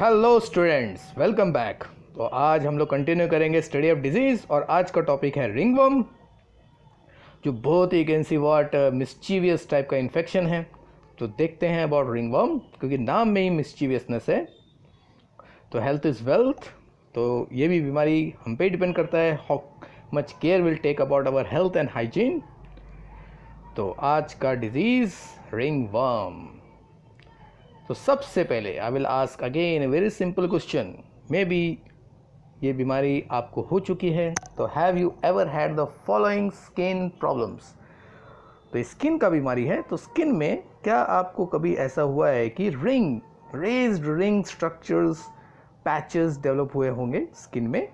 Hello students, welcome back. तो आज हम लोग कंटिन्यू करेंगे स्टडी ऑफ डिजीज़ और आज का टॉपिक है रिंगवर्म, जो बहुत he can see what mischievous type का इन्फेक्शन है। तो देखते हैं अबाउट रिंगवर्म, क्योंकि नाम में ही मिस्चीवियसनेस है। तो हेल्थ इज़ वेल्थ, तो ये भी बीमारी हम पे डिपेंड करता है how much care will take about our health and hygiene. तो आज का डिजीज़ रिंगवर्म। तो सबसे पहले I will ask again a very simple question, maybe ये बीमारी आपको हो चुकी है। तो have you ever had the following skin problems. तो स्किन का बीमारी है, तो स्किन में क्या आपको कभी ऐसा हुआ है कि raised ring structures, patches develop हुए होंगे स्किन में,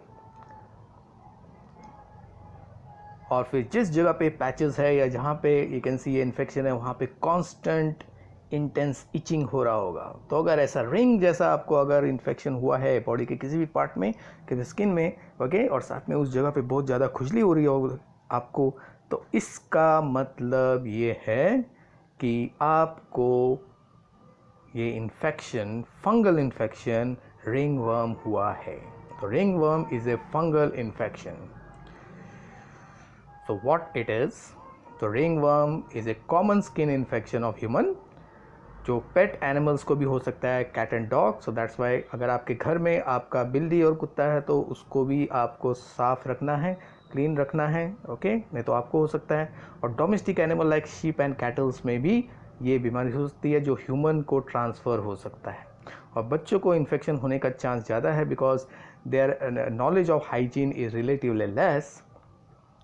और फिर जिस जगह पे पैचेस है या जहाँ पे यू कैन सी ये इन्फेक्शन है वहाँ पे कांस्टेंट इंटेंस इचिंग हो रहा होगा। तो अगर ऐसा रिंग जैसा आपको अगर इन्फेक्शन हुआ है बॉडी के किसी भी पार्ट में, किसी स्किन में, ओके, और साथ में उस जगह पे बहुत ज़्यादा खुजली हो रही हो आपको, तो इसका मतलब ये है कि आपको ये इन्फेक्शन, फंगल इन्फेक्शन, रिंगवर्म हुआ है। तो ringworm is a fungal infection. So what it is? तो ringworm is a common skin infection of human, जो पेट एनिमल्स को भी हो सकता है, cat and dog. So that's why अगर आपके घर में आपका बिल्ली और कुत्ता है तो उसको भी आपको साफ रखना है, क्लीन रखना है, ओके, नहीं तो आपको हो सकता है। और domestic animal like sheep and kettles में भी ये बीमारी हो सकती है जो ह्यूमन को ट्रांसफ़र हो सकता है। और बच्चों को इन्फेक्शन होने का चांस ज़्यादा है because their knowledge of hygiene is relatively less.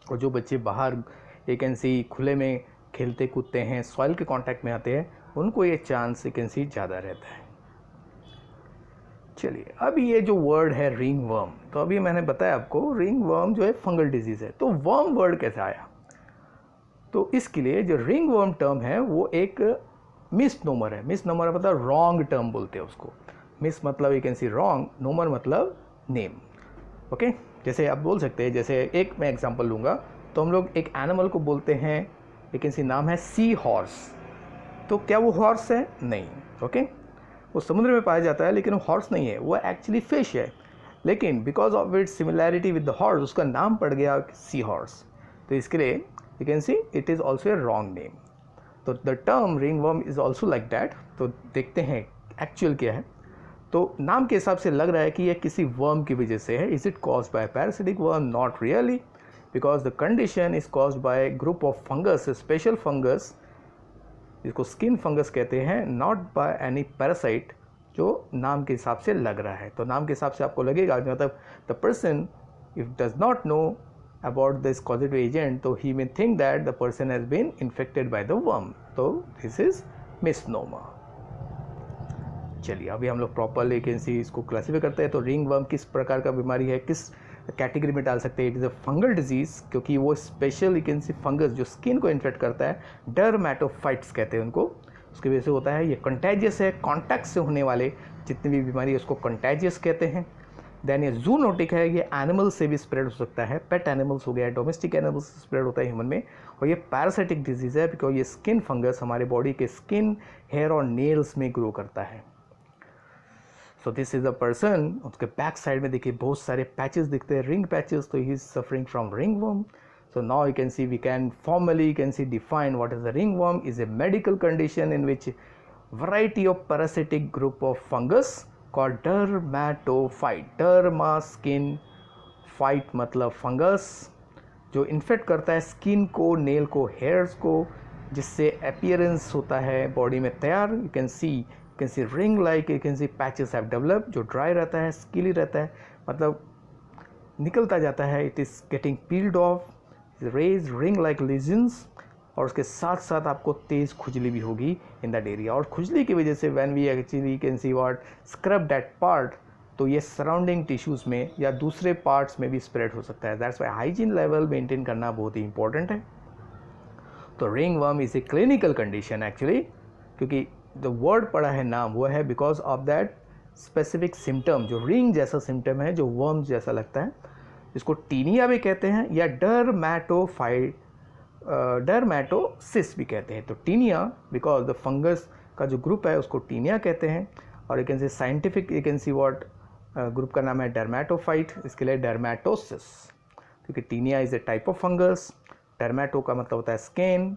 और जो बच्चे बाहर ये कैन सी खुले में खेलते कूदते हैं, सॉइल के कांटेक्ट में आते हैं, उनको ये चांस ये कैन सी ज़्यादा रहता है। चलिए, अब ये जो वर्ड है रिंगवर्म, तो अभी मैंने बताया आपको रिंगवर्म जो है फंगल डिजीज़ है। तो वर्म वर्ड कैसे आया? तो इसके लिए जो रिंगवर्म टर्म है वो एक मिसनोमर है। मिसनोमर मतलब रॉन्ग टर्म बोलते हैं उसको। मिस मतलब यू कैन सी रॉन्ग, नोमर मतलब नेम, ओके। जैसे आप बोल सकते हैं, जैसे एक मैं एग्जांपल लूँगा, तो हम लोग एक एनिमल को बोलते हैं, लेकिन सी नाम है सी हॉर्स। तो क्या वो हॉर्स है? नहीं, ओके। वो समुद्र में पाया जाता है लेकिन वो हॉर्स नहीं है, वो एक्चुअली फिश है। लेकिन because of its similarity with the horse उसका नाम पड़ गया सी हॉर्स। तो इसके लिए you can see it is also a wrong name. तो the term ringworm is also like that. तो देखते हैं एक्चुअल क्या है। तो नाम के हिसाब से लग रहा है कि यह किसी वर्म की वजह से है। Is it caused by parasitic worm? Not really, because the condition is caused by group of fungus, special fungus, जिसको स्किन फंगस कहते हैं, नॉट बाय एनी पैरासाइट, जो नाम के हिसाब से लग रहा है। तो नाम के हिसाब से आपको लगेगा, मतलब the person if does not know about this causative agent, तो he may think that the person has been infected by the worm. तो दिस इज मिसनोमर। चलिए, अभी हम लोग प्रॉपरली कैसे इसको क्लासीफाई करते हैं। तो रिंगवर्म किस प्रकार का बीमारी है, किस कैटेगरी में डाल सकते हैं? It is a fungal disease, क्योंकि वो special you can see fungus जो स्किन को इन्फेक्ट करता है, डर्मेटोफाइट्स कहते हैं उनको, उसकी वजह से होता है। ये कंटेजियस है, कॉन्टैक्ट से होने वाले जितनी भी बीमारी है उसको कंटेजियस कहते हैं। देन ये जूनोटिक है, ये एनिमल से भी स्प्रेड हो सकता है, पेट एनिमल्स हो गया, डोमेस्टिक एनिमल्स से स्प्रेड होता है ह्यूमन में। और ये पैरासिटिक डिजीज़ है बिकॉज ये स्किन फंगस हमारे बॉडी के स्किन, हेयर और नेल्स में ग्रो करता है। सो दिस इज अ पर्सन, उसके बैक साइड में देखिए बहुत सारे पैचेस दिखते हैं, रिंग पैचेस, तो he is suffering from ringworm. So now you can see, we can formally you can see define what is the ringworm is a medical condition in which variety of parasitic group of fungus called dermatophyte, derma skin, phyte मतलब fungus, जो infect करता है skin को, nail को, hairs को, जिससे appearance होता है बॉडी में तैयार। You can see ring like, you can see patches have develop, जो ड्राई रहता है, स्किली रहता है, मतलब निकलता जाता है। It is getting peeled off, raise ring like lesions, और उसके साथ साथ आपको तेज़ खुजली भी होगी इन दैट एरिया। और खुजली की वजह से when we actually can see what scrub that part, तो ये सराउंडिंग टिश्यूज़ में या दूसरे पार्ट्स में भी स्प्रेड हो सकता है। That's why hygiene level maintain करना बहुत ही इंपॉर्टेंट है। तो ringworm is a clinical condition actually, क्योंकि द वर्ड पड़ा है नाम वो है because of that specific symptom, जो रिंग जैसा सिम्टम है, जो वर्म जैसा लगता है, इसको टीनिया भी कहते हैं या डर्मेटोसिस भी कहते हैं। तो टीनिया बिकॉज द फंगस का जो ग्रुप है उसको टीनिया कहते हैं, और you can see scientific, you can see what group का नाम है डर्मेटोफाइट, इसके लिए डर्मेटोसिस, क्योंकि tinea is a type of fungus, dermato का मतलब होता है skin,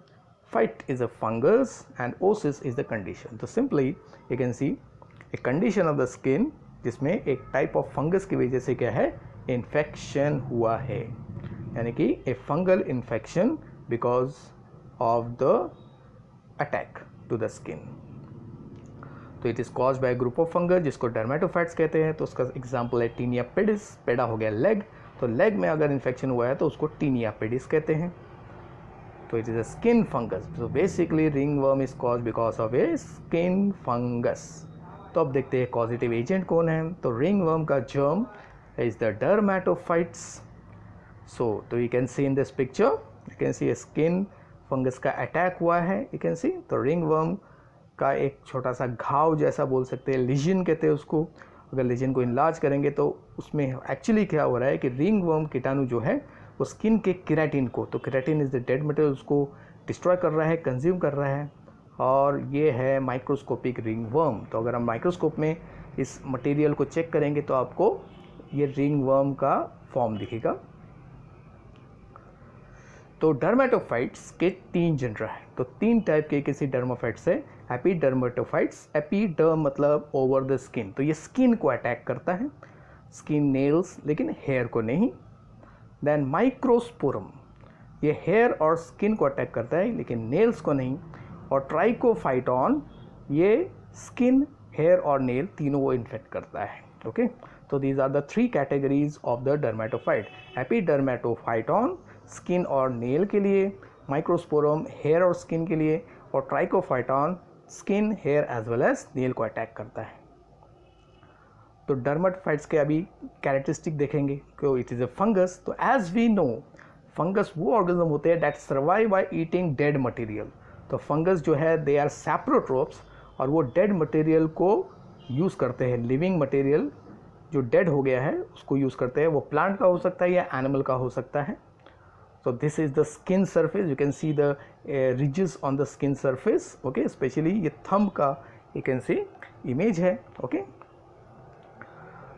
phyte is a fungus and osis is the condition. तो simply you can see a condition of the skin जिसमें एक टाइप ऑफ फंगस की वजह से क्या है, इन्फेक्शन हुआ है, यानी कि a fungal infection because of the attack to the skin. तो it is caused by group of fungus जिसको डर्मेटोफाइट्स कहते हैं। तो उसका एग्जांपल है टीनिया पेडिस, पेडा हो गया लेग, तो लेग में अगर इन्फेक्शन हुआ है तो उसको टीनिया पेडिस कहते हैं। तो it is a skin fungus. तो basically ringworm is caused because of a skin fungus. तो अब देखते हैं कॉजेटिव एजेंट कौन है। तो रिंगवर्म का जर्म इज द डर्मेटोफाइट्स। सो तो you can C in this picture, you can C skin fungus का अटैक हुआ है, यू कैन सी। तो रिंगवर्म का एक छोटा सा घाव जैसा बोल सकते हैं, लीजन कहते हैं उसको। अगर लीजन को इनलार्ज करेंगे तो उसमें एक्चुअली क्या हो रहा है कि रिंगवर्म कीटाणु जो है वो स्किन के केराटिन को, तो keratin is the dead material, उसको डिस्ट्रॉय कर रहा है, कंज्यूम कर रहा है, और ये है माइक्रोस्कोपिक रिंगवर्म। तो अगर हम माइक्रोस्कोप में इस मटेरियल को चेक करेंगे तो आपको ये रिंगवर्म का फॉर्म दिखेगा। तो डर्मेटोफाइट्स के 3 जनरा है, तो 3 टाइप के किसी डर्मोफाइट्स है। एपिडर्मेटोफाइट्स, एपिडर्म मतलब ओवर द स्किन, तो ये स्किन को अटैक करता है, स्किन नेल्स, लेकिन हेयर को नहीं। देन माइक्रोस्पोरम, ये हेयर और स्किन को अटैक करता है लेकिन नेल्स को नहीं। और ट्राइकोफाइटॉन, ये स्किन, हेयर और नेल तीनों वो इन्फेक्ट करता है। ओके, तो these are the 3 categories of the dermatophyte. Epidermophyton skin और नेल के लिए, माइक्रोस्पोरम हेयर और स्किन के लिए, और trichophyton skin, hair as well as nail को अटैक करता है। तो डर्मेटोफाइट्स के अभी कैरेक्टरिस्टिक देखेंगे कि इट इज़ अ फंगस। तो एज वी नो, फंगस वो ऑर्गेनिज्म होते हैं that survive by eating dead material. तो फंगस जो है दे आर सैप्रोट्रोप्स, और वो डेड मटेरियल को यूज़ करते हैं, लिविंग मटेरियल जो डेड हो गया है उसको यूज़ करते हैं। वो प्लांट का हो सकता है या एनिमल का हो सकता है। So this is the skin surface, you can see the ridges on the skin surface, okay, especially ये thumb का you can see image है, okay।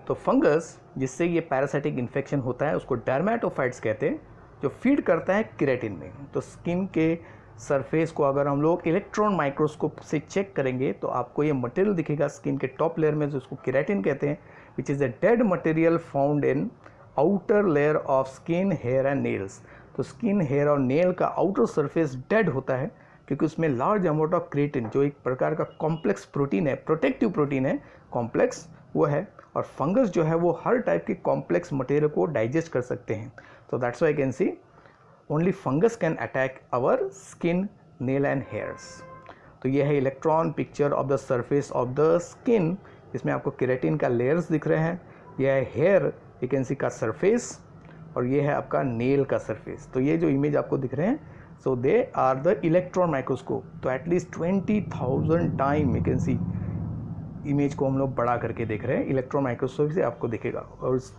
तो फंगस जिससे ये पैरासाइटिक इन्फेक्शन होता है उसको डर्मेटोफाइट्स कहते हैं, जो फीड करता है केराटिन में। तो स्किन के सरफेस को अगर हम लोग इलेक्ट्रॉन माइक्रोस्कोप से चेक करेंगे तो आपको ये मटेरियल दिखेगा स्किन के टॉप लेयर में, जो उसको केराटिन कहते हैं, which is a dead material found in outer layer of skin, hair and nails. तो स्किन, हेयर और नेल का आउटर सरफेस डेड होता है क्योंकि उसमें लार्ज अमाउंट ऑफ क्रिएटिन, जो एक प्रकार का कॉम्प्लेक्स प्रोटीन है, प्रोटेक्टिव प्रोटीन है, कॉम्प्लेक्स वो है। और फंगस जो है वो हर टाइप के कॉम्प्लेक्स मटेरियल को डाइजेस्ट कर सकते हैं। तो that's why can see only fungus can attack our skin, nail and hairs. तो ये है electron picture of the surface of the skin, इसमें आपको केराटिन का लेयर्स दिख रहे हैं। यह है हेयर, यू कैन सी का सरफेस, और ये है आपका नेल का सरफेस। तो ये जो इमेज आपको दिख रहे हैं, so they are the electron microscope. तो at least 20,000 time you can see image को हम लोग बड़ा करके देख रहे हैं, इलेक्ट्रॉन माइक्रोस्कोप से आपको दिखेगा। और इस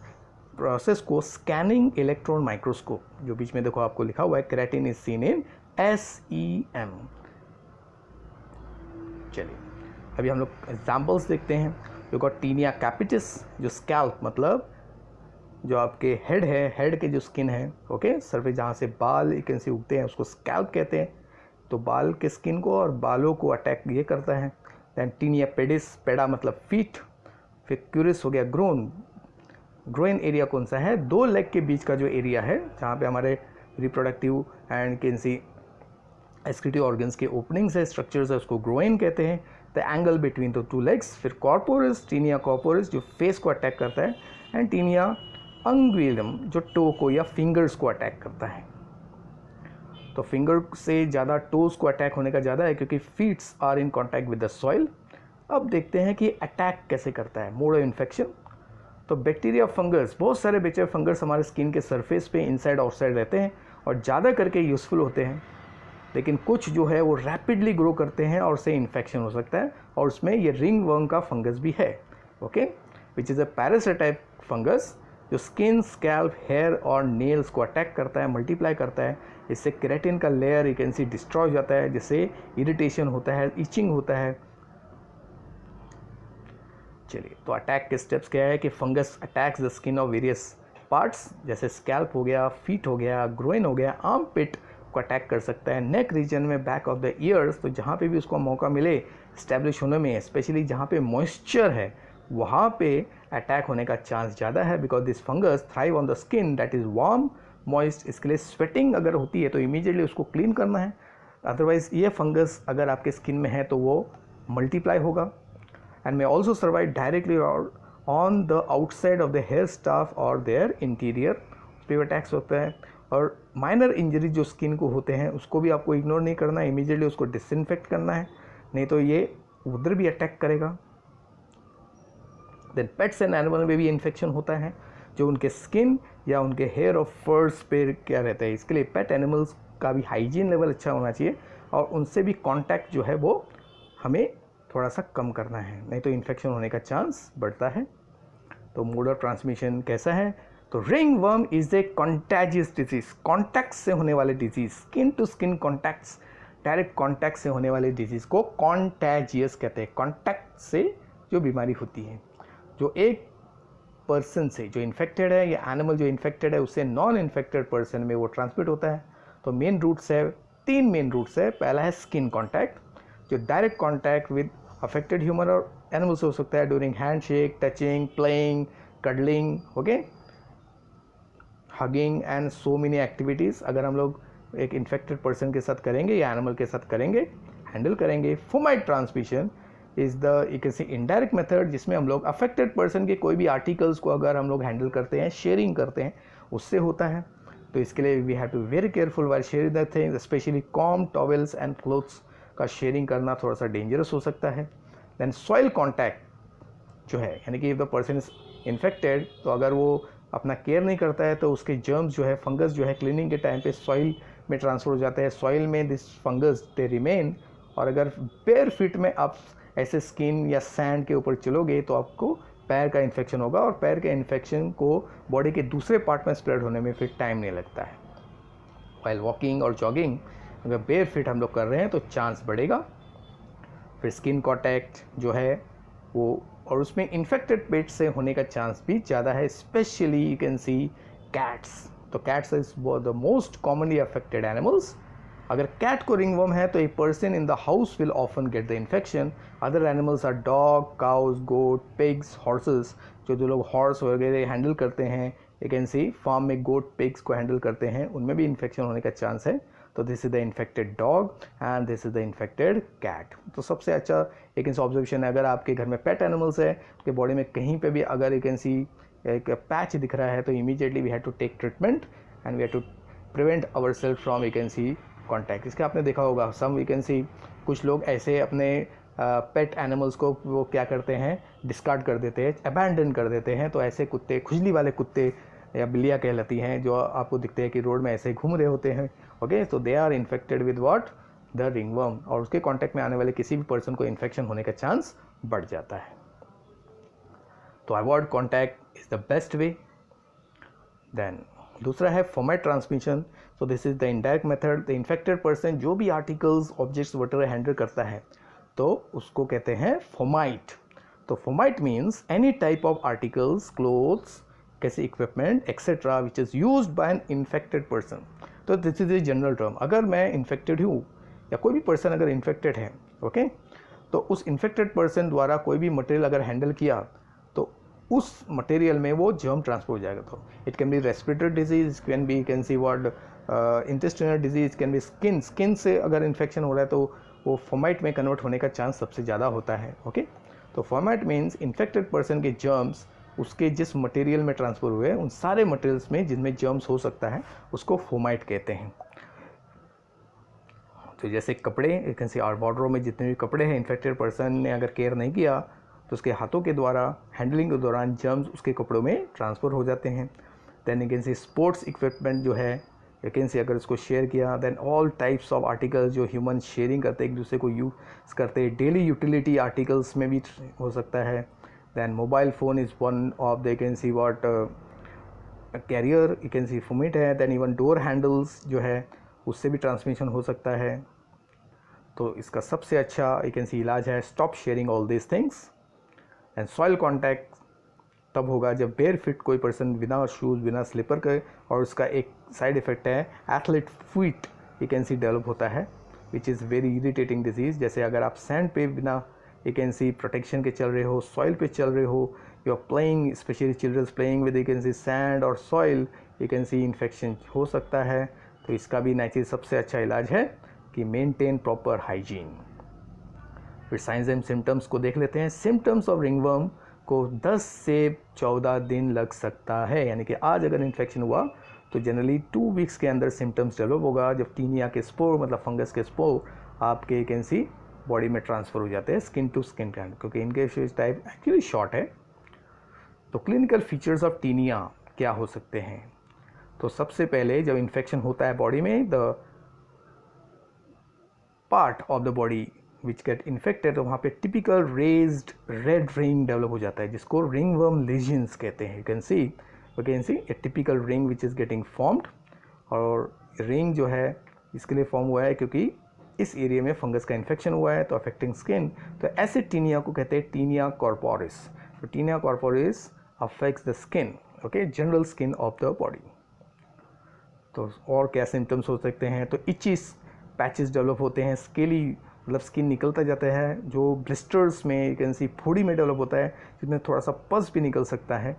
प्रोसेस को स्कैनिंग इलेक्ट्रॉन माइक्रोस्कोप, जो बीच में देखो आपको लिखा हुआ है keratin is seen in SEM। चलिए अभी हम लोग एग्जाम्पल्स देखते हैं। जो गॉट टीनिया कैपिटिस, जो स्कैल्प मतलब जो आपके हेड है, हेड के जो स्किन है, ओके, सरफेस जहाँ से बाल एक से उगते हैं उसको स्कैल्प कहते हैं। तो बाल के स्किन को और बालों को अटैक ये करता है। दैन टीनिया पेडिस, पेडा मतलब फीट। फिर क्यूरिस हो गया ग्रोन। ग्रोइन एरिया कौन सा है, 2 लेग के बीच का जो एरिया है जहाँ पे हमारे reproductive and can see excretive organs के ओपनिंग्स है, स्ट्रक्चर्स है, उसको ग्रोइन कहते हैं। The angle between the 2 legs. फिर कॉर्पोरस, टीनिया कॉर्पोरस जो फेस को अटैक करता है, एंड टीनिया अंग्विलम जो टो को या फिंगर्स को अटैक करता है। तो फिंगर से ज़्यादा टोज को अटैक होने का ज़्यादा है क्योंकि feets are in contact with the soil. अब देखते हैं कि अटैक कैसे करता है, मोड ऑफ इन्फेक्शन। तो बैक्टीरिया, फंगस, बहुत सारे बैक्टीरिया फंगस हमारे स्किन के सरफेस पे इनसाइड आउटसाइड रहते हैं और ज़्यादा करके यूज़फुल होते हैं, लेकिन कुछ जो है वो रैपिडली ग्रो करते हैं और उससे इन्फेक्शन हो सकता है, और उसमें ये रिंग वर्म का फंगस भी है, okay, which is a parasite fungus जो स्किन, स्कैल्प, हेयर और नेल्स को अटैक करता है, मल्टीप्लाई करता है। इससे केराटिन का layer you can C destroy हो जाता है, जिससे इरिटेशन होता है, इचिंग होता है। चलिए, तो अटैक के स्टेप्स क्या है कि fungus attacks the skin of various parts, जैसे स्कैल्प हो गया, फीट हो गया, ग्रोइन हो गया, आर्म पिट को अटैक कर सकता है, नेक रीजन में, बैक ऑफ द ईयर्स, तो जहाँ पे भी उसको मौका मिले इस्टेब्लिश होने में, स्पेशली जहाँ पे मॉइस्चर है वहाँ पे अटैक होने का चांस ज़्यादा है, because this fungus thrive on the skin that is warm moist. इसके लिए स्वेटिंग अगर होती है तो इमीडिएटली उसको क्लीन करना है, अदरवाइज ये फंगस अगर आपके स्किन में है तो वो मल्टीप्लाई होगा and may also survive directly और on the outside of the hair स्टाफ और देयर इंटीरियर, उस पर अटैक्स होता है। और माइनर इंजरी जो स्किन को होते हैं उसको भी आपको इग्नोर नहीं करना है, इमीडिएटली उसको डिसइंफेक्ट करना है, नहीं तो ये उधर भी अटैक करेगा। देन पेट्स एंड एनिमल में भी इन्फेक्शन होता है जो उनके स्किन या उनके हेयर और फर्स पे क्या रहता है, इसके लिए पेट एनिमल्स का भी हाइजीन लेवल अच्छा होना चाहिए और उनसे भी कांटेक्ट जो है वो हमें थोड़ा सा कम करना है, नहीं तो इन्फेक्शन होने का चांस बढ़ता है। तो मोड ऑफ ट्रांसमिशन कैसा है, तो ring worm is a contagious disease, contact से होने वाले disease, skin to skin contacts, direct contact से होने वाले डिजीज़ को कॉन्टैजियस कहते हैं। कॉन्टैक्ट से जो बीमारी होती है, जो एक पर्सन से जो इन्फेक्टेड है या एनिमल जो इन्फेक्टेड है उससे नॉन इन्फेक्टेड पर्सन में वो ट्रांसमिट होता है। तो मेन रूट्स है, 3 मेन रूट्स है। पहला है स्किन कॉन्टैक्ट, जो direct contact with affected human और एनिमल से हो सकता है during handshake, touching, playing, cuddling, okay, hugging and so many activities अगर हम लोग एक इन्फेक्टेड पर्सन के साथ करेंगे या एनिमल के साथ करेंगे, हैंडल करेंगे। Fomite transmission is the you can से इनडायरेक्ट मेथड जिसमें हम लोग अफेक्टेड पर्सन के कोई भी आर्टिकल्स को अगर हम लोग हैंडल करते हैं, शेयरिंग करते हैं, उससे होता है। तो इसके लिए we have to be very careful while sharing the things, specially comb, towels and clothes का शेयरिंग करना थोड़ा सा डेंजरस हो सकता है। देन सॉइल कॉन्टैक्ट जो है, यानी कि if the person is infected तो अगर वो अपना केयर नहीं करता है तो उसके जर्म्स जो है, फंगस जो है, क्लीनिंग के टाइम पे सॉइल में ट्रांसफर हो जाता है। सॉइल में दिस फंगस दे रिमेन, और अगर बेयर फीट में आप ऐसे स्किन या सैंड के ऊपर चलोगे तो आपको पैर का इन्फेक्शन होगा, और पैर के इन्फेक्शन को बॉडी के दूसरे पार्ट में स्प्रेड होने में फिर टाइम नहीं लगता है। वाइल वॉकिंग और जॉगिंग अगर बेयर फीट हम लोग कर रहे हैं तो चांस बढ़ेगा। फिर स्किन कॉन्टैक्ट जो है वो, और उसमें इन्फेक्टेड पेट से होने का चांस भी ज़्यादा है, specially you can see cats. तो cats is the most commonly affected animals. अगर कैट को रिंगवर्म है तो a person in the house will often get the infection. Other animals are dog, cows, goat, pigs, horses, जो लोग horse वगैरह handle करते हैं, यू कैन सी फार्म में गोट, पिग्स को हैंडल करते हैं, उनमें भी इन्फेक्शन होने का चांस है। तो this is the infected dog and this is the infected cat. तो सबसे अच्छा एक ऑब्जर्वेशन है, अगर आपके घर में पेट एनिमल्स है, आपके बॉडी में कहीं पे भी अगर यू कैन सी एक पैच दिख रहा है तो immediately we have to take treatment and we have to prevent our self from you can see contact. इसके आपने देखा होगा सम यू कैन सी कुछ लोग ऐसे अपने पेट एनिमल्स को वो क्या करते हैं, डिस्कार्ड कर देते हैं, अबैंडन कर देते हैं। तो ऐसे कुत्ते, खुजली वाले कुत्ते या बिल्लियाँ कहलाती हैं, जो आपको दिखते हैं कि रोड में ऐसे घूम रहे होते हैं, ओके, तो they are infected with what, the ringworm, और उसके कांटेक्ट में आने वाले किसी भी पर्सन को इन्फेक्शन होने का चांस बढ़ जाता है। तो avoid contact is the best way. Then दूसरा है fomite transmission. So this is the indirect method. The infected person जो भी आर्टिकल्स, ऑब्जेक्ट्स वगैरह हैंडल करता है तो उसको कहते हैं फोमाइट। तो fomite means any type of articles, clothes, कैसे equipment etcetera which is used by an infected person. तो this is a general term. अगर मैं इन्फेक्टेड हूँ या कोई भी पर्सन अगर इन्फेक्टेड है, ओके, तो उस इन्फेक्टेड पर्सन द्वारा कोई भी मटेरियल अगर हैंडल किया तो उस मटेरियल में वो जर्म ट्रांसफर हो जाएगा। तो it can be respiratory disease, can be, can see what, intestinal disease, can be skin से अगर इन्फेक्शन हो रहा है तो वो फोमाइट में कन्वर्ट होने का चांस सबसे ज़्यादा होता है, ओके। तो फोमाइट मीन्स इन्फेक्टेड पर्सन के जर्म्स उसके जिस मटेरियल में ट्रांसफ़र हुए उन सारे मटेरियल्स में जिनमें जर्म्स हो सकता है उसको फोमाइट कहते हैं। तो जैसे कपड़े, एक कैन सी आर वार्डरोब में जितने भी कपड़े हैं, इन्फेक्टेड पर्सन ने अगर केयर नहीं किया तो उसके हाथों के द्वारा हैंडलिंग के दौरान जर्म्स उसके कपड़ों में ट्रांसफ़र हो जाते हैं। Then you can see sports equipment जो है, यू कैन सी अगर इसको शेयर किया, then all types of articles जो ह्यूमन शेयरिंग करते हैं, एक दूसरे को यूज़ करते हैं, डेली यूटिलिटी आर्टिकल्स में भी हो सकता है। Then mobile phone is one of the, you can see what carrier, you can see फोमिट है। then even door handles जो है उससे भी ट्रांसमिशन हो सकता है। तो इसका सबसे अच्छा you can see इलाज है stop sharing all this things and soil contact तब होगा जब बेयर फिट कोई पर्सन बिना शूज़ बिना स्लीपर के, और उसका एक साइड इफ़ेक्ट है athlete feet you can C develop होता है which is very irritating disease. जैसे अगर आप सैंड पे बिना यू कैन सी प्रोटेक्शन के चल रहे हो, सॉइल पे चल रहे हो, you are playing, specially childrens playing with you can see sand और soil, you can see infection हो सकता है। तो इसका भी नेचुरली सबसे अच्छा इलाज है कि मेंटेन प्रॉपर हाइजीन। फिर साइंस एंड सिम्टम्स को देख लेते हैं। सिम्टम्स ऑफ रिंगवर्म को 10 से 14 दिन लग सकता है, यानी कि आज अगर इन्फेक्शन हुआ तो जनरली 2 वीक्स के अंदर सिम्टम्स डेवलप होगा, जब टीनिया के स्पोर मतलब फंगस के स्पोर आपके कैन सी बॉडी में ट्रांसफ़र हो जाते हैं स्किन टू स्किन के अंदर, क्योंकि इनके टाइप एक्चुअली शॉर्ट है। तो क्लिनिकल फीचर्स ऑफ टीनिया क्या हो सकते हैं? तो सबसे पहले जब इन्फेक्शन होता है बॉडी में, the part of the body which get infected, तो वहाँ पे typical raised red ring develop हो जाता है जिसको रिंगवर्म लीजन्स कहते हैं। You can see A typical ring which is getting formed, और रिंग जो है इसके लिए फॉर्म हुआ है क्योंकि इस एरिया में फंगस का इन्फेक्शन हुआ है तो अफेक्टिंग स्किन, तो ऐसे टीनिया को कहते हैं टीनिया कॉर्पोरिस। तो tinea corporis affects the skin, okay, general skin of the body. तो और क्या सिम्टम्स हो सकते हैं? तो इचिस पैचेस डेवलप होते हैं, स्केली मतलब स्किन निकलता जाता है, जो ब्लिस्टर्स में यू कैन सी फूडी में डेवलप होता है जिसमें थोड़ा सा पस भी निकल सकता है।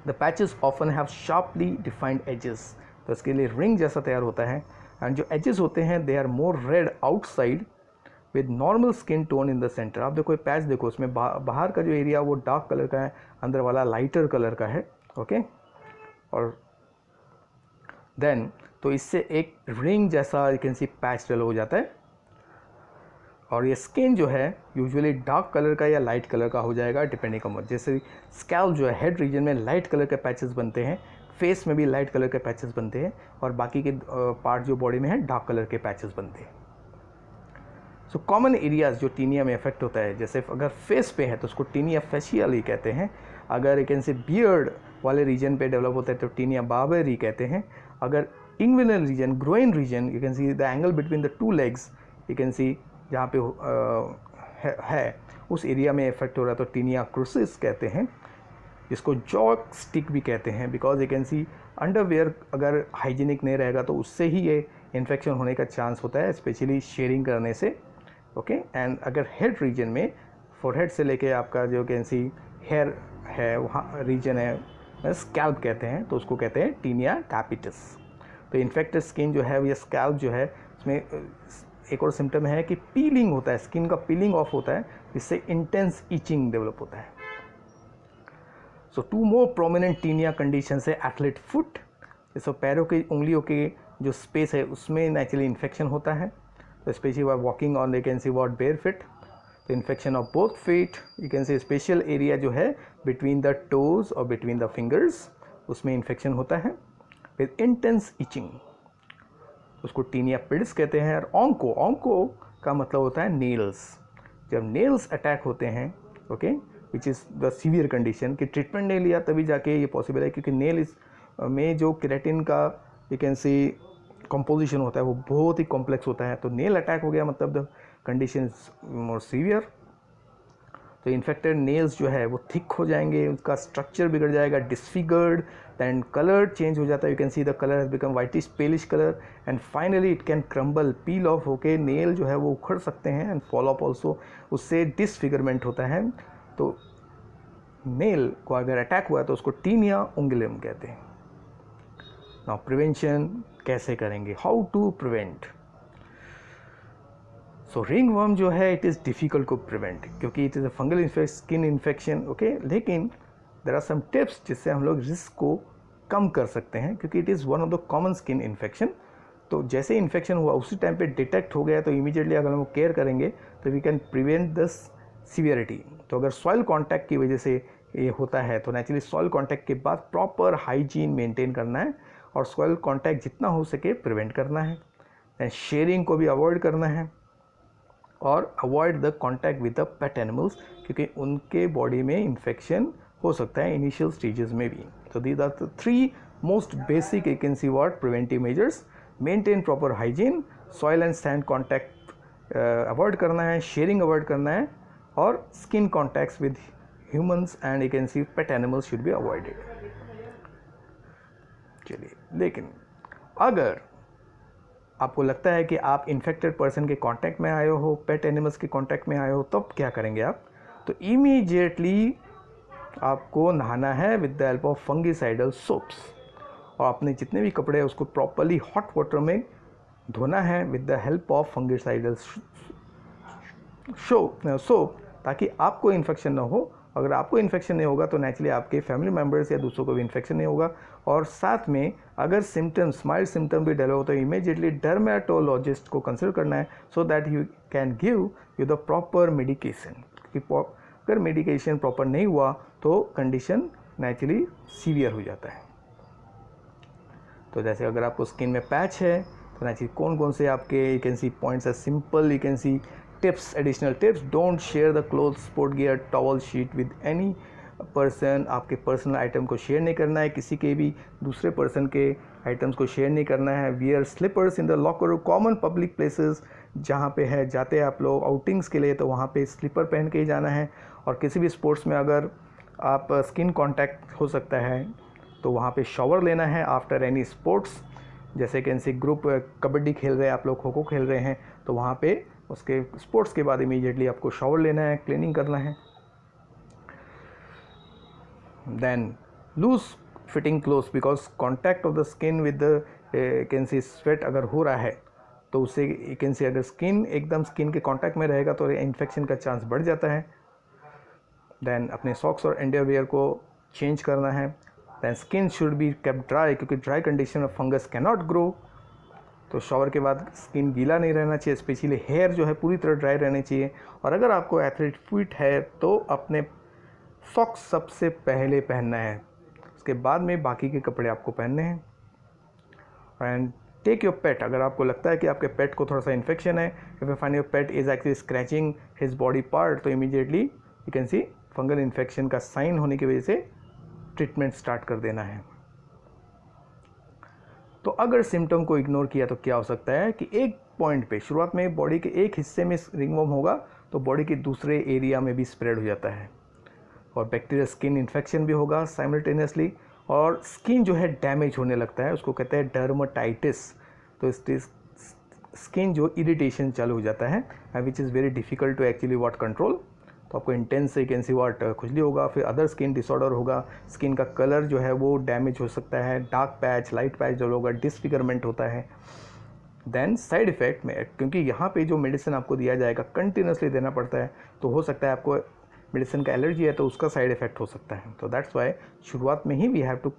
The patches often have sharply defined edges, तो इसके लिए रिंग जैसा तैयार होता है, एंड जो एजेस होते हैं they are more red outside with normal skin tone in the centre. आप देखो पैच देखो, उसमें बाहर का जो एरिया वो डार्क कलर का है, अंदर वाला लाइटर कलर का है, ओके। और देन तो इससे एक रिंग जैसा you can C patch develop हो जाता है, और ये स्किन जो है यूजुअली डार्क कलर का या लाइट कलर का हो जाएगा डिपेंडिंग ऑन, जैसे स्कैल्प जो है हेड रीजन में लाइट कलर के पैचेस बनते हैं, फेस में भी लाइट कलर के पैचेस बनते हैं, और बाकी के पार्ट जो बॉडी में है डार्क कलर के पैचेस बनते हैं। सो कॉमन एरियाज जो टीनिया में इफेक्ट होता है, जैसे अगर फेस पे है तो उसको टीनिया फेशियली कहते हैं, अगर यू कैन से बियर्ड वाले रीजन पे डेवलप होता है तो टीनिया बार्बरी कहते हैं, अगर inguinal region groin region you can see the angle between the 2 legs you can see जहाँ पे है उस एरिया में इफेक्ट हो रहा है तो टीनिया क्रूसिस कहते हैं, जिसको जॉक स्टिक भी कहते हैं, because you can C underwear अगर हाइजीनिक नहीं रहेगा तो उससे ही ये इन्फेक्शन होने का चांस होता है, स्पेशली शेयरिंग करने से, ओके। एंड अगर हेड रीजन में फोरहेड से लेके आपका जो कैन सी हेयर है वहाँ रीजन है स्कैल्प कहते हैं, तो उसको कहते हैं टीनिया कैपिटस। तो इन्फेक्टेड स्किन जो है ये स्कैल्प जो है उसमें एक और सिम्टम है कि पीलिंग होता है, स्किन का पीलिंग ऑफ होता है, जिससे इंटेंस इचिंग डेवलप होता है। सो 2 मोर प्रोमिनेंट टीनिया कंडीशन है एथलीट फुट, जैसे पैरों की उंगलियों के जो स्पेस है उसमें नेचुरली इन्फेक्शन होता है, तो specially why walking on you can see what bare feet, तो infection of both feet you can see special area जो है बिटवीन द टोज और बिटवीन द फिंगर्स उसमें इन्फेक्शन होता है विद इंटेंस इचिंग, उसको टीनिया पिड्स कहते हैं। और ऑंको का मतलब होता है नेल्स, जब नेल्स अटैक होते हैं, okay, which is the severe condition कि ट्रीटमेंट नहीं लिया तभी जाके ये पॉसिबल है, क्योंकि नेल में जो केराटिन का यू कैन सी कंपोजिशन होता है वो बहुत ही कॉम्प्लेक्स होता है, तो नेल अटैक हो गया मतलब the condition is more severe. तो इन्फेक्टेड नेल्स जो है वो थिक हो जाएंगे, उसका स्ट्रक्चर बिगड़ जाएगा, डिसफिगर्ड, दैन कलर चेंज हो जाता है, you can see the colour has become whitish palish colour, and finally it can crumble, peel off होके नेल जो है वो उखड़ सकते हैं, एंड फॉल ऑफ ऑल्सो, उससे डिसफिगरमेंट होता है। तो नेल को अगर अटैक हुआ तो उसको टीनिया उंगुलियम कहते हैं। नाउ प्रिवेंशन कैसे करेंगे, how to prevent? So ringworm जो है it is difficult to prevent, क्योंकि it is a fungal skin infection, okay, लेकिन देयर आर सम टिप्स जिससे हम लोग रिस्क को कम कर सकते हैं, क्योंकि it is one of the common skin infection. तो जैसे इन्फेक्शन हुआ उसी टाइम पे डिटेक्ट हो गया तो इमीडिएटली अगर हम केयर करेंगे तो we can prevent this severity. तो अगर सॉइल कांटेक्ट की वजह से ये होता है तो नेचुरली सॉइल कांटेक्ट के बाद प्रॉपर हाइजीन मेंटेन करना है, और सॉइल कांटेक्ट जितना हो सके प्रिवेंट करना है, दैन शेयरिंग को भी अवॉइड करना है, और avoid the contact with the pet animals, क्योंकि उनके बॉडी में इन्फेक्शन हो सकता है इनिशियल स्टेजेस में भी। तो these are the 3 most basic you can see what preventive measures, maintain proper hygiene, soil and sand contact avoid करना है, शेयरिंग अवॉइड करना है, और skin contacts with humans and you can see pet animals should be avoided. चलिए, लेकिन अगर आपको लगता है कि आप इन्फेक्टेड पर्सन के कांटेक्ट में आए हो, पेट एनिमल्स के कांटेक्ट में आए हो, तब क्या करेंगे आप? तो इमीडिएटली आपको नहाना है with the help of fungicidal soaps, और अपने जितने भी कपड़े हैं उसको प्रॉपरली हॉट वाटर में धोना है with the help of fungicidal soap, ताकि आपको इन्फेक्शन ना हो। अगर आपको इन्फेक्शन नहीं होगा तो नेचुरली आपके फैमिली मेम्बर्स या दूसरों को भी इन्फेक्शन नहीं होगा। और साथ में अगर सिम्टम्स, माइल्ड सिम्टम भी डेवलप हो तो इमीडिएटली डर्मेटोलॉजिस्ट को कंसल्ट करना है, so that you can give you the proper medication. अगर मेडिकेशन प्रॉपर नहीं हुआ तो कंडीशन नेचुरली सीवियर हो जाता है। तो जैसे अगर आपको स्किन में पैच है तो नेचुरली कौन कौन से आपके यू कैन सी पॉइंट्स है simple, you can C tips, additional tips. Don't share the cloth, sport gear, towel, sheet with any person. आपके पर्सनल आइटम को शेयर नहीं करना है, किसी के भी दूसरे पर्सन के आइटम्स को शेयर नहीं करना है। Wear slippers in the locker, common public places जहाँ पे है जाते हैं आप लोग आउटिंग्स के लिए तो वहाँ पे स्लीपर पहन के ही जाना है। और किसी भी स्पोर्ट्स में अगर आप स्किन कांटेक्ट हो सकता है तो वहाँ पे शॉवर लेना है आफ्टर एनी स्पोर्ट्स। जैसे कि इनसे ग्रुप कबड्डी खेल रहे हैं आप लोग, खो खो खेल रहे हैं, तो वहाँ पे उसके स्पोर्ट्स के बाद इमीडिएटली आपको शॉवर लेना है, क्लीनिंग करना है। Then loose fitting clothes, because contact of the skin with the can see sweat अगर हो रहा है तो उससे यू कैन सी अगर स्किन एकदम स्किन के कांटेक्ट में रहेगा तो इन्फेक्शन का चांस बढ़ जाता है। देन अपने सॉक्स और अंडरवियर को चेंज करना है। Then skin should be kept dry, क्योंकि ड्राई कंडीशन में फंगस कैन नॉट ग्रो। तो शॉवर के बाद स्किन गीला नहीं रहना चाहिए, स्पेशली हेयर जो है पूरी तरह ड्राई रहनी चाहिए। और अगर आपको एथलीट फीट है तो अपने सॉक्स सबसे पहले पहनना है, उसके बाद में बाकी के कपड़े आपको पहनने हैं। एंड टेक योर पेट, अगर आपको लगता है कि आपके पेट को थोड़ा सा इन्फेक्शन है, if you find your pet is actually scratching his body part, तो immediately you can see fungal infection का साइन होने की वजह से ट्रीटमेंट स्टार्ट कर देना है। तो अगर सिम्टम को इग्नोर किया तो क्या हो सकता है कि एक पॉइंट पे शुरुआत में बॉडी के एक हिस्से में रिंगवर्म होगा तो बॉडी के दूसरे एरिया में भी स्प्रेड हो जाता है, और बैक्टीरियल स्किन इन्फेक्शन भी होगा साइमल्टेनियसली, और स्किन जो है डैमेज होने लगता है, उसको कहते हैं डर्मेटाइटिस। तो इस स्किन जो इरिटेशन चालू हो जाता है which is very difficult to actually what control. तो आपको intense you can see what खुजली होगा, फिर अदर स्किन डिसऑर्डर होगा, स्किन का कलर जो है वो डैमेज हो सकता है, डार्क पैच, लाइट पैच जो होगा, डिसफिगरमेंट होता है। देन साइड इफ़ेक्ट में, क्योंकि यहाँ पे जो मेडिसिन आपको दिया जाएगा कंटिन्यूसली देना पड़ता है, तो हो सकता है आपको मेडिसिन का एलर्जी है तो उसका साइड इफ़ेक्ट हो सकता है। तो दैट्स वाई शुरुआत में ही we have to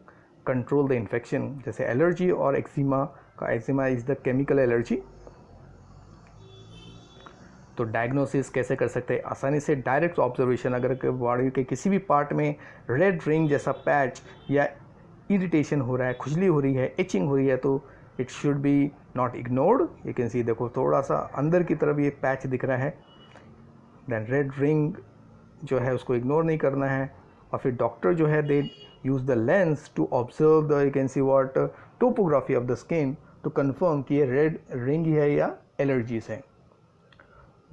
control the infection. जैसे एलर्जी और एक्जिमा का, eczema is the chemical allergy. तो डायग्नोसिस कैसे कर सकते हैं? आसानी से डायरेक्ट ऑब्जर्वेशन, अगर बॉडी के किसी भी पार्ट में रेड रिंग जैसा पैच या इरिटेशन हो रहा है, खुजली हो रही है, इचिंग हो रही है, तो it should be not ignored. You can सी, देखो थोड़ा सा अंदर की तरफ ये पैच दिख रहा है, देन रेड रिंग जो है उसको इग्नोर नहीं करना है। और फिर डॉक्टर जो है they use the lens to observe the, you can see what, topography of the skin to confirm कि ये रेड रिंग है या एलर्जीज है।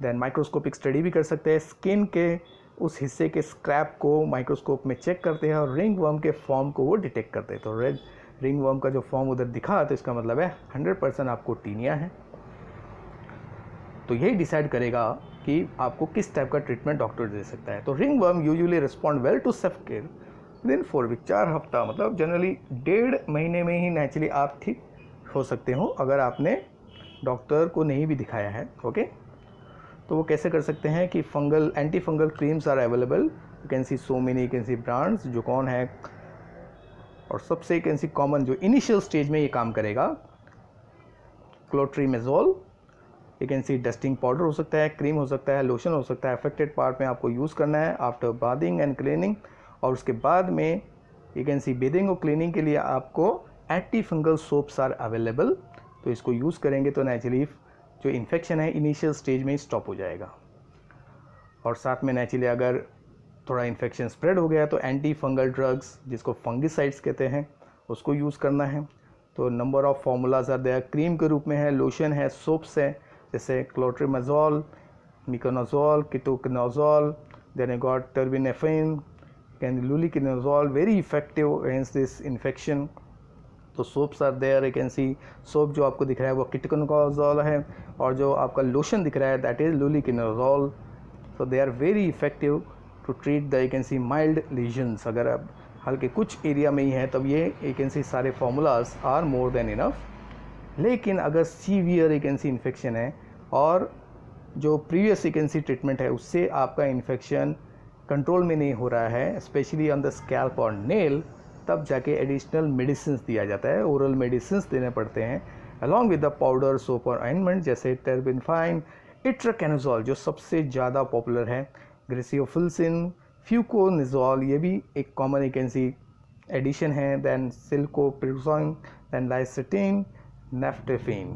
देन माइक्रोस्कोपिक स्टडी भी कर सकते हैं, स्किन के उस हिस्से के स्क्रैप को माइक्रोस्कोप में चेक करते हैं और रिंग वर्म के फॉर्म को वो डिटेक्ट करते हैं। तो रेड रिंग वर्म का जो फॉर्म उधर दिखा तो इसका मतलब है 100% आपको टीनिया है। तो यही डिसाइड करेगा कि आपको किस टाइप का ट्रीटमेंट डॉक्टर दे सकता है। तो ring worm usually respond well to self care within 4 week, 4 हफ्ता, मतलब जनरली 1.5 महीने में ही नेचुरली आप ठीक हो सकते हो अगर आपने डॉक्टर को नहीं भी दिखाया है। ओके, तो वो कैसे कर सकते हैं कि fungal anti fungal creams are available, you can see so many, you can see brands, जो कौन है, और सबसे यू कैन सी कॉमन जो इनिशियल स्टेज में ये काम करेगा, clotrimazole. You can see dusting powder हो सकता है, क्रीम हो सकता है, लोशन हो सकता है, अफेक्टेड पार्ट में आपको यूज़ करना है आफ्टर बाथिंग एंड क्लीनिंग। और उसके बाद में यू कैन सी बेदिंग और क्लीनिंग के लिए आपको anti fungal soaps are available, तो इसको यूज़ करेंगे तो नेचुरली जो इन्फेक्शन है इनिशियल स्टेज में ही स्टॉप हो जाएगा। और साथ में नेचुरली अगर थोड़ा इन्फेक्शन स्प्रेड हो गया तो एंटी फंगल ड्रग्स जिसको फंगिसाइड्स कहते हैं उसको यूज़ करना है। तो number of formulas are there, cream के रूप में है, लोशन है, सोप्स है, जैसे clotrimazole, miconazole, ketoconazole, then I got terbinafine and luliconazole, very effective against this infection. तो soaps are there, you can see soap जो आपको दिख रहा है वो कीटोकोनाजोल है, और जो आपका लोशन दिख रहा है that is luliconazole. So they are very effective to treat the, you can see, mild lesions. अगर आप हल्के कुछ एरिया में ही हैं तब ये यू कैन सी सारे formulas are more than enough. लेकिन अगर severe you can see infection है और जो previous you can see treatment है उससे आपका इन्फेक्शन कंट्रोल में नहीं हो रहा है, स्पेशली ऑन द स्कैल्प और नेल, तब जाके एडिशनल मेडिसिन दिया जाता है, ओरल मेडिसिन देने पड़ते हैं along with the powder, soap और ऑइंटमेंट, जैसे टेर्बिनफाइन, इट्राकेनाजोल जो सबसे ज़्यादा पॉपुलर है, ग्रेसियोफिल्सिन, फ्यूकोनिजोल ये भी एक common you can see addition है, देन सिल्कोप्रिजोन, देन लाइसिटीन, नेफ्टेफिन.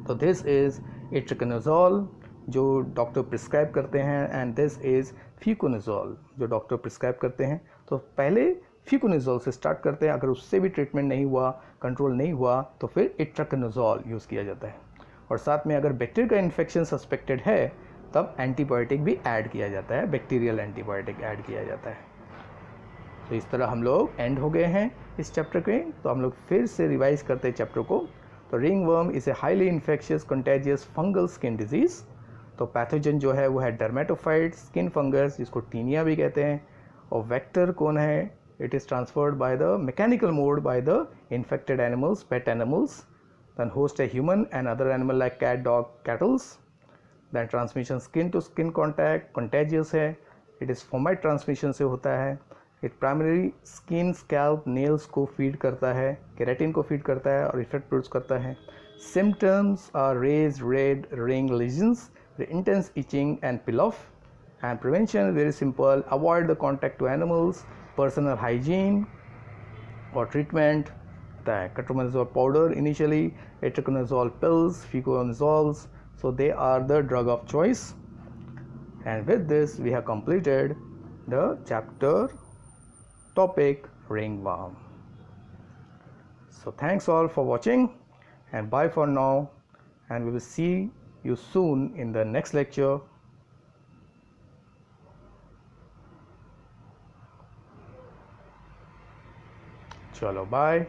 तो दिस इज़ इट्राकेनाजोल जो डॉक्टर प्रिस्क्राइब करते हैं, एंड दिस इज़ फ्यूकोनिजोल जो डॉक्टर प्रिस्क्राइब करते हैं. तो पहले फ्यूकोनिजोल से स्टार्ट करते हैं, अगर उससे भी ट्रीटमेंट नहीं हुआ, कंट्रोल नहीं हुआ, तो फिर इट्राकेनाजोल यूज़ किया जाता है. और साथ में अगर बैक्टीरिया का इन्फेक्शन सस्पेक्टेड है तब एंटीबायोटिक भी ऐड किया जाता है, बैक्टीरियल एंटीबायोटिक ऐड किया जाता है. तो इस तरह हम लोग एंड हो गए हैं इस चैप्टर के. तो हम लोग फिर से रिवाइज करते हैं चैप्टर को. तो ringworm is a highly infectious contagious fungal skin disease. तो पैथोजन जो है वो है डर्मेटोफाइट स्किन फंगस, जिसको टीनिया भी कहते हैं. और वेक्टर कौन है? It is transferred by the mechanical mode by the infected animals, pet animals, then host a human and other animal like cat, dog, cattle. Then transmission skin to skin contact, contagious है. It is fomite transmission से होता है. It primarily skin, scalp, nails को feed करता है, keratin को feed करता है और effect produce करता है. Symptoms are raised red ring lesions, intense itching and peel off. And prevention very simple: avoid the contact to animals, personal hygiene or treatment, the ketoconazole powder initially, itraconazole pills, fluconazole, so they are the drug of choice. And with this we have completed the chapter topic ringworm. So thanks all for watching, and bye for now, and we will see you soon in the next lecture. चलो bye.